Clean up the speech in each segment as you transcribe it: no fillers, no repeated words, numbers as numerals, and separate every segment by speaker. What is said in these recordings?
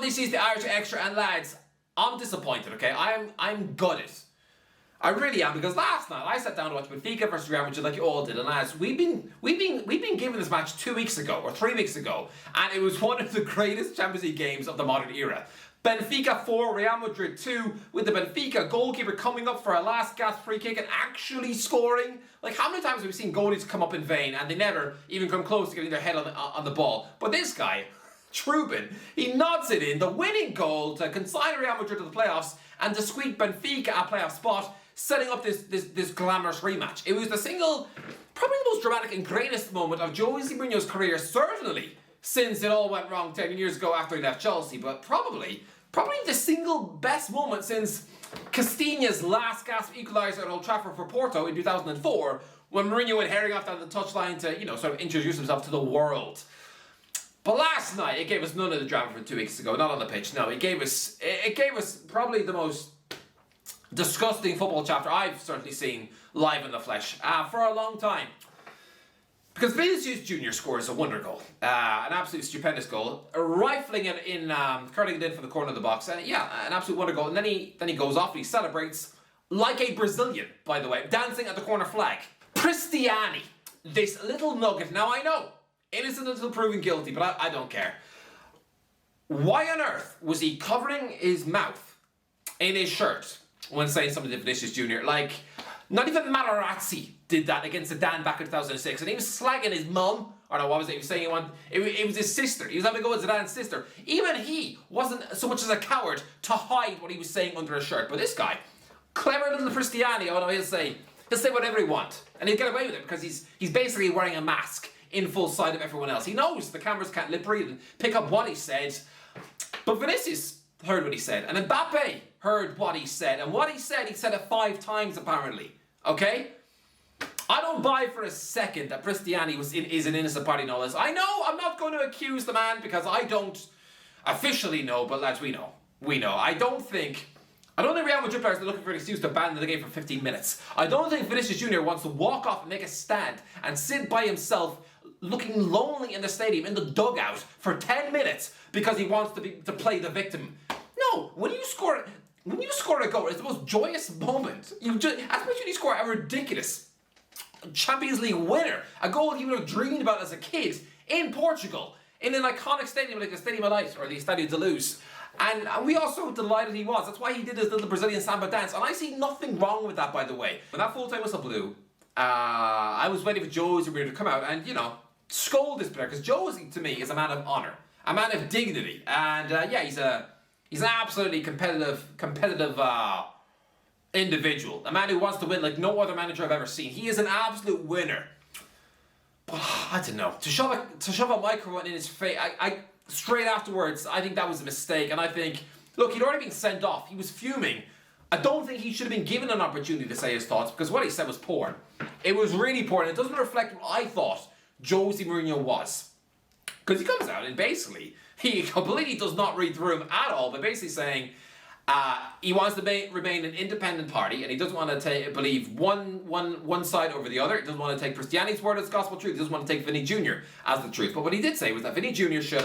Speaker 1: this is the Irish Extra, and lads, I'm disappointed, okay? I'm gutted. I really am, because last night I sat down to watch Benfica versus Real Madrid like you all did, and lads, we've been given this match 2 weeks ago or 3 weeks ago, and it was one of the greatest Champions League games of the modern era. Benfica 4, Real Madrid 2, with the Benfica goalkeeper coming up for a last gasp free kick and actually scoring. Like, how many times have we seen goalies come up in vain and they never even come close to getting their head on the ball? But this guy, Trubin, he nods it in, the winning goal to consign Real Madrid to the playoffs and to squeak Benfica a playoff spot, setting up this glamorous rematch. It was the single, probably the most dramatic and greatest moment of Jose Mourinho's career, certainly since it all went wrong 10 years ago after he left Chelsea, but probably the single best moment since Castille's last gasp equaliser at Old Trafford for Porto in 2004, when Mourinho went herring off down the touchline to, sort of introduce himself to the world. But last night, it gave us none of the drama from 2 weeks ago, not on the pitch, no. It gave us probably the most disgusting football chapter I've certainly seen live in the flesh for a long time. Because Vinicius Jr. scores a wonder goal, an absolute stupendous goal, rifling it in, curling it in from the corner of the box, and yeah, an absolute wonder goal. And then he goes off and he celebrates like a Brazilian, by the way, dancing at the corner flag. Cristiani, this little nugget. Now I know, innocent until proven guilty, but I don't care. Why on earth was he covering his mouth in his shirt when saying something to Vinicius Jr.? Like, not even Materazzi did that against Zidane back in 2006, and he was slagging his mum. Or no, what was it? He was saying it was his sister. He was having a go at Zidane's sister. Even he wasn't so much as a coward to hide what he was saying under his shirt. But this guy, clever little Cristiani, oh no, he'll say whatever he wants, and he'll get away with it because he's basically wearing a mask in full sight of everyone else. He knows the cameras can't lip read and pick up what he said. But Vinicius heard what he said, and Mbappe heard what he said, and what he said it 5 times apparently. Okay? I don't buy for a second that Cristiani is an innocent party in all this. I know I'm not going to accuse the man because I don't officially know, but lads, we know. I don't think Real Madrid players are looking for an excuse to abandon the game for 15 minutes. I don't think Vinicius Jr. wants to walk off and make a stand and sit by himself looking lonely in the stadium, in the dugout, for 10 minutes because he wants to play the victim. No, when you score a goal, it's the most joyous moment. Especially when you score a ridiculous Champions League winner, a goal you would have dreamed about as a kid in Portugal, in an iconic stadium like the Stadium of Light or the Estadio de Luz. And we are so delighted he was. That's why he did his little Brazilian samba dance. And I see nothing wrong with that, by the way. When that full-time whistle blew, I was waiting for Jose Mourinho to come out and, scold this player. Because Jose, to me, is a man of honour, a man of dignity. And, he's an absolutely competitive individual. A man who wants to win like no other manager I've ever seen. He is an absolute winner. But, I don't know. To shove a microphone in his face, I straight afterwards, I think that was a mistake. And I think, look, he'd already been sent off. He was fuming. I don't think he should have been given an opportunity to say his thoughts because what he said was poor. It was really poor, and it doesn't reflect what I thought Jose Mourinho was. Because he comes out and basically, he completely does not read the room at all, but basically saying he wants to remain an independent party, and he doesn't want to believe one side over the other. He doesn't want to take Cristiani's word as gospel truth. He doesn't want to take Vinny Jr. as the truth. But what he did say was that Vinny Jr. should,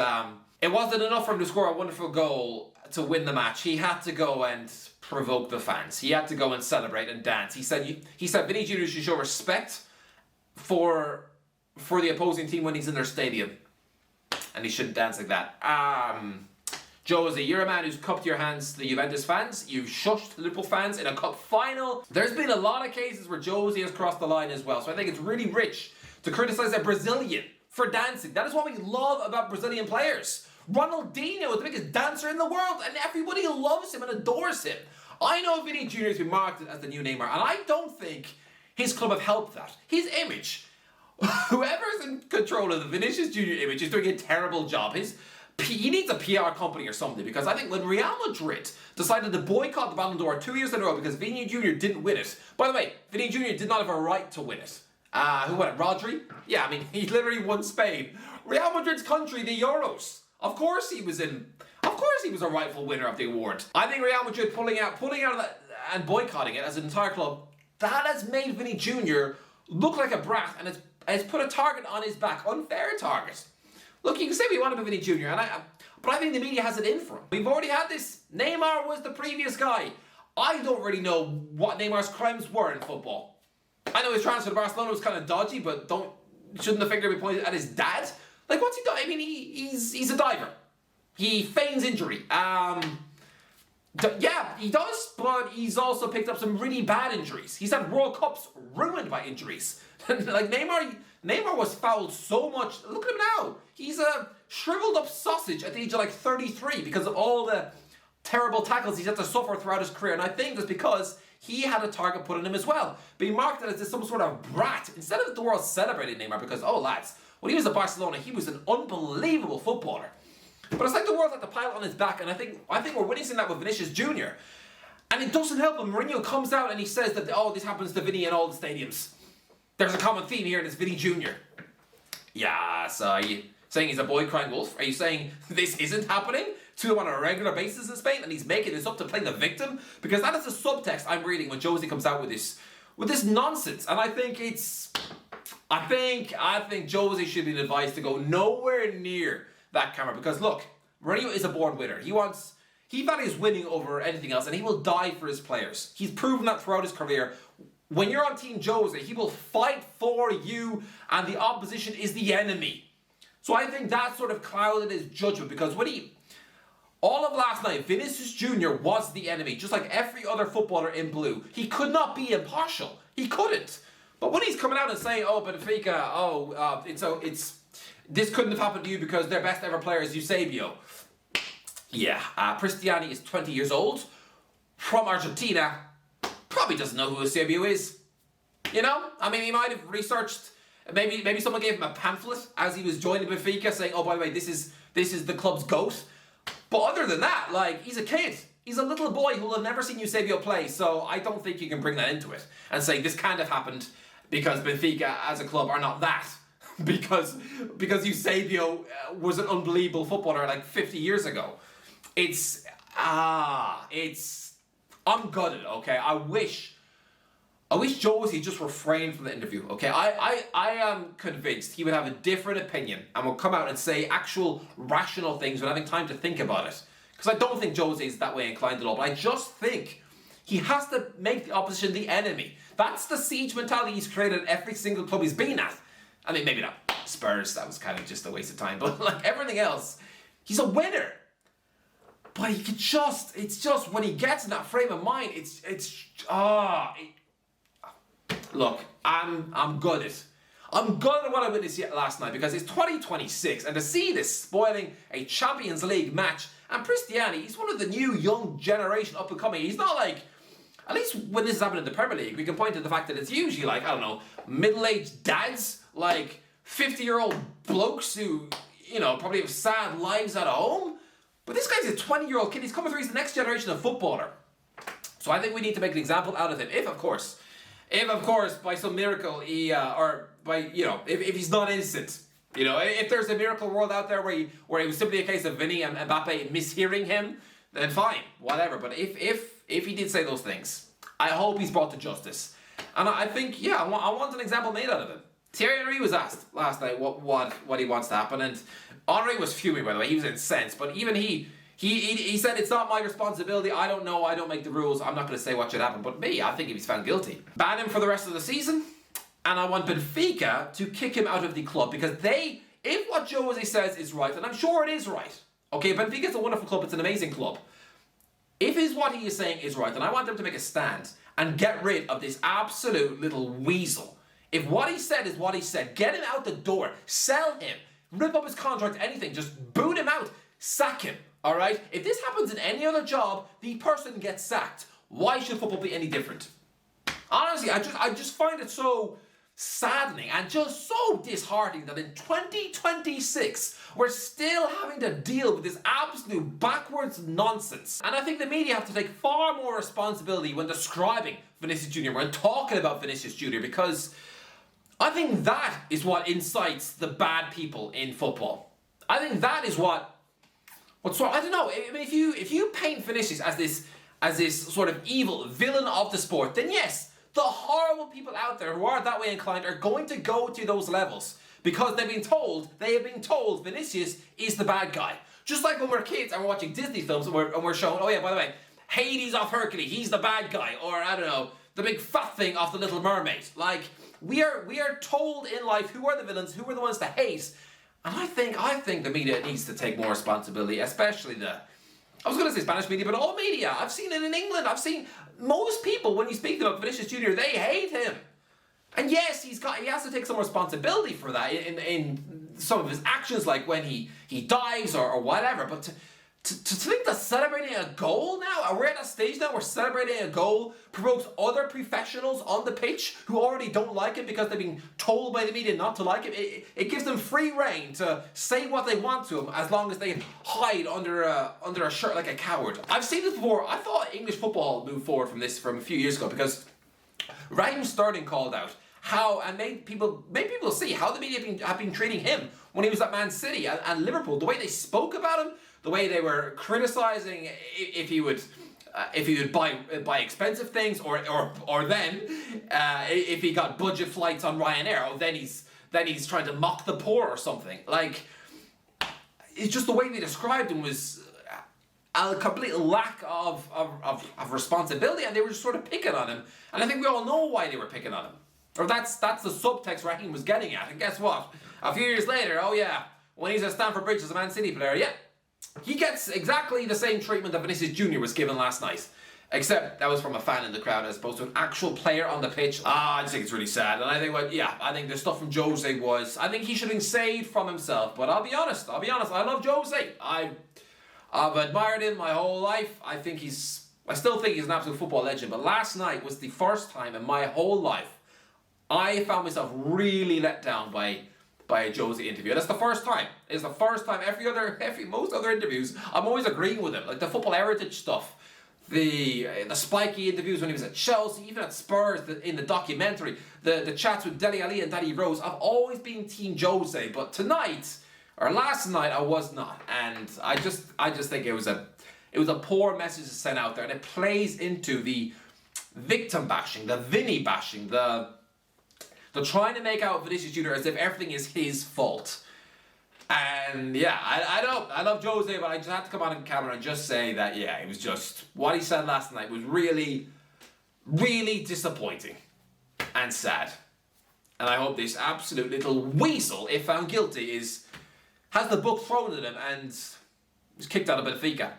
Speaker 1: it wasn't enough for him to score a wonderful goal to win the match. He had to go and provoke the fans. He had to go and celebrate and dance. He said Vinny Jr. should show respect for the opposing team when he's in their stadium. And he shouldn't dance like that. Jose, you're a man who's cupped your hands to the Juventus fans. You've shushed the Liverpool fans in a cup final. There's been a lot of cases where Jose has crossed the line as well. So I think it's really rich to criticise a Brazilian for dancing. That is what we love about Brazilian players. Ronaldinho is the biggest dancer in the world, and everybody loves him and adores him. I know Vinny Jr. has been marketed as the new Neymar, and I don't think his club have helped that. His image, whoever's in control of the Vinicius Jr. image is doing a terrible job. He needs a PR company or something, because I think when Real Madrid decided to boycott the Ballon d'Or 2 years in a row because Vinny Jr. didn't win it. By the way, Vinny Jr. did not have a right to win it. Who won it? Rodri? Yeah, I mean, he literally won Spain. Real Madrid's country, the Euros. Of course he was a rightful winner of the award. I think Real Madrid pulling out of that and boycotting it as an entire club, that has made Vinny Jr. look like a brat, and it's put a target on his back, unfair target. look, you can say we want about Vinny Jr., but I think the media has it in for him. We've already had this. Neymar was the previous guy. I don't really know what Neymar's crimes were in football. I know his transfer to Barcelona was kind of dodgy, but shouldn't the finger be pointed at his dad? Like, what's he done? I mean, he's a diver. He feigns injury. Yeah, he does, but he's also picked up some really bad injuries. He's had World Cups ruined by injuries. Like, Neymar was fouled so much. Look at him now. He's a shriveled up sausage at the age of like 33 because of all the terrible tackles he's had to suffer throughout his career. And I think that's because he had a target put on him as well. Being marked as some sort of brat. Instead of the world celebrating Neymar because, oh lads, when he was at Barcelona, he was an unbelievable footballer. But it's like the world had to pile on his back, and I think we're witnessing that with Vinicius Jr. And it doesn't help him. Mourinho comes out and he says that, oh, this happens to Vinny in all the stadiums. There's a common theme here, and it's Vinny Jr. Yeah, so are you saying he's a boy crying wolf? Are you saying this isn't happening to him on a regular basis in Spain, and he's making this up to play the victim? Because that is the subtext I'm reading when Jose comes out with this nonsense. And I think I think Jose should be advised to go nowhere near that camera, because look, Mourinho is a born winner. He values winning over anything else, and he will die for his players. He's proven that throughout his career. When you're on Team Jose, he will fight for you, and the opposition is the enemy. So I think that sort of clouded his judgment, because all of last night, Vinicius Jr. was the enemy, just like every other footballer in blue. He could not be impartial. He couldn't. But when he's coming out and saying, oh, Benfica, this couldn't have happened to you because their best ever player is Eusebio. Yeah, Cristiani is 20 years old, from Argentina, probably doesn't know who Eusebio is. You know? I mean, he might have researched, maybe someone gave him a pamphlet as he was joining Benfica saying, oh, by the way, this is the club's GOAT. But other than that, like, he's a kid. He's a little boy who will have never seen Eusebio play, so I don't think you can bring that into it and say this kind of happened because Benfica as a club are not that. because Eusebio was an unbelievable footballer like 50 years ago. I'm gutted, okay? I wish Jose just refrained from the interview, okay? I am convinced he would have a different opinion and will come out and say actual rational things without having time to think about it. Because I don't think Jose is that way inclined at all, but I just think he has to make the opposition the enemy. That's the siege mentality he's created at every single club he's been at. I mean, maybe not Spurs, that was kind of just a waste of time, but like everything else, he's a winner. But it's just when he gets in that frame of mind, look, I'm gutted. I'm gutted at what I witnessed last night because it's 2026 and to see this spoiling a Champions League match, and Cristiani, he's one of the new young generation up and coming. He's not like, at least when this is happening in the Premier League, we can point to the fact that it's usually like, I don't know, middle-aged dads, like 50-year-old blokes who, you know, probably have sad lives at home. But this guy's a 20-year-old kid. He's coming through. He's the next generation of footballer. So I think we need to make an example out of him. If of course, by some miracle if he's not innocent, you know, if there's a miracle world out there where it was simply a case of Vinny and Mbappe mishearing him, then fine, whatever. But if he did say those things, I hope he's brought to justice. And I think, I want an example made out of him. Thierry Henry was asked last night what he wants to happen, and Henry was fuming, by the way. He was incensed, but even he said, it's not my responsibility, I don't know, I don't make the rules, I'm not going to say what should happen. But I think if he's found guilty, ban him for the rest of the season, and I want Benfica to kick him out of the club, because if what Jose says is right, and I'm sure it is right, okay, Benfica's a wonderful club, it's an amazing club. If what he is saying is right, then I want them to make a stand and get rid of this absolute little weasel. If what he said is what he said, get him out the door, sell him, rip up his contract, anything, just boot him out, sack him, alright? If this happens in any other job, the person gets sacked. Why should football be any different? Honestly, I just find it so saddening and just so disheartening that in 2026 we're still having to deal with this absolute backwards nonsense. And I think the media have to take far more responsibility when describing Vinicius Jr., when talking about Vinicius Jr., because I think that is what incites the bad people in football. I think that is what's wrong. I don't know. I mean, if you paint Vinicius as this sort of evil villain of the sport, then yes, the horrible people out there who are that way inclined are going to go to those levels. because they have been told Vinicius is the bad guy. Just like when we're kids and we're watching Disney films and we're shown, oh yeah, by the way, Hades off Hercules, he's the bad guy, or I don't know, the big fat thing off The Little Mermaid. Like, we are told in life who are the villains, who are the ones to hate, and I think the media needs to take more responsibility, especially I was going to say Spanish media, but all media. I've seen it in England. I've seen most people, when you speak to them about Vinicius Jr., they hate him. And yes, he has to take some responsibility for that in some of his actions, like when he dives or whatever. But to think that celebrating a goal now, we're at a stage now where celebrating a goal provokes other professionals on the pitch who already don't like him because they've been told by the media not to like him. It gives them free reign to say what they want to him as long as they hide under a shirt like a coward. I've seen this before. I thought English football moved forward from this from a few years ago because Raheem Sterling called out how, and made people see how the media have been treating him when he was at Man City and Liverpool. The way they spoke about him, the way they were criticizing if he would buy expensive things, or then if he got budget flights on Ryanair, then he's trying to mock the poor or something. Like, it's just the way they described him was a complete lack of responsibility, and they were just sort of picking on him. And I think we all know why they were picking on him. Or that's the subtext Raheem was getting at. And guess what? A few years later, oh yeah, when he's at Stamford Bridge as a Man City player, yeah, he gets exactly the same treatment that Vinicius Jr. was given last night. Except that was from a fan in the crowd as opposed to an actual player on the pitch. I just think it's really sad. And I think the stuff from Jose was, I think he should have been saved from himself. But I'll be honest, I love Jose. I've admired him my whole life. I still think he's an absolute football legend. But last night was the first time in my whole life I found myself really let down by a Jose interview. That's the first time. It's the first time. Most other interviews, I'm always agreeing with him. Like the football heritage stuff, the spiky interviews when he was at Chelsea, even at Spurs, in the documentary, the chats with Dele Alli and Danny Rose. I've always been Team Jose, but last night, I was not, and I just think it was a poor message to send out there, and it plays into the victim bashing, the Vinny bashing, the trying to make out Vinicius Jr. as if everything is his fault. And yeah, I love Jose, but I just had to come on camera and just say that, yeah, it was just, what he said last night was really, really disappointing and sad. And I hope this absolute little weasel, if found guilty, has the book thrown at him and is kicked out of Benfica.